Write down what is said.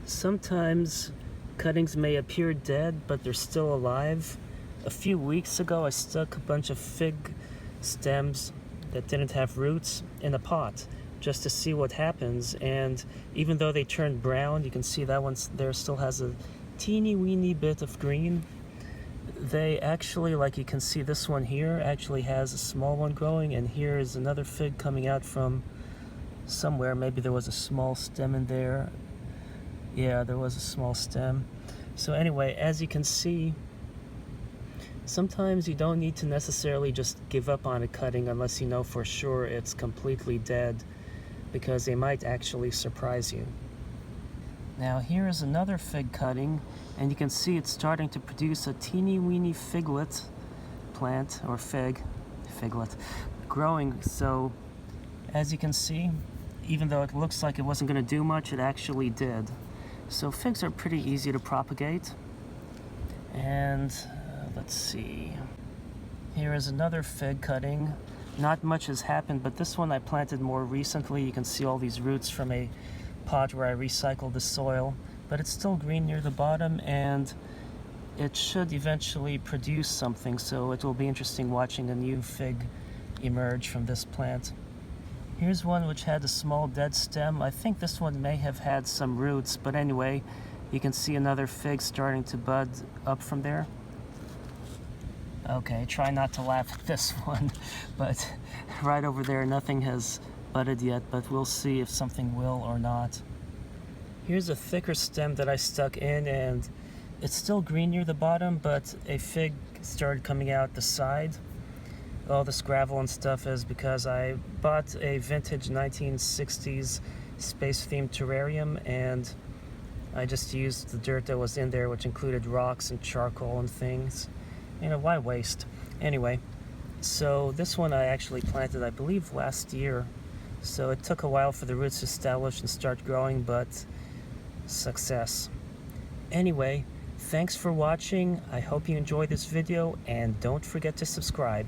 Sometimes cuttings may appear dead, but they're still alive. A few weeks ago, I stuck a bunch of fig stems that didn't have roots in a pot just to see what happens. And even though they turned brown, you can see that one there still has a teeny weeny bit of green. They actually, like you can see, this one here actually has a small one growing, and here is another fig coming out from somewhere. Maybe there was a small stem in there. Yeah, there was a small stem. So anyway, as you can see, sometimes you don't need to necessarily just give up on a cutting unless you know for sure it's completely dead, because they might actually surprise you. Now here is another fig cutting, and you can see it's starting to produce a teeny weeny figlet plant, or figlet, growing. So as you can see, even though it looks like it wasn't going to do much, it actually did. So figs are pretty easy to propagate. And let's see, here is another fig cutting. Not much has happened, but this one I planted more recently. You can see all these roots from a pot where I recycled the soil, but it's still green near the bottom, and it should eventually produce something, so it will be interesting watching a new fig emerge from this plant. Here's one which had a small dead stem. I think this one may have had some roots, but anyway, you can see another fig starting to bud up from there. Okay, try not to laugh at this one, but right over there nothing has budded yet, but we'll see if something will or not. Here's a thicker stem that I stuck in, and it's still green near the bottom, but a fig started coming out the side. All this gravel and stuff is because I bought a vintage 1960s space-themed terrarium, and I just used the dirt that was in there, which included rocks and charcoal and things. You know, why waste? Anyway, so this one I actually planted, I believe, last year. So it took a while for the roots to establish and start growing, but success. Anyway, thanks for watching. I hope you enjoyed this video, and don't forget to subscribe.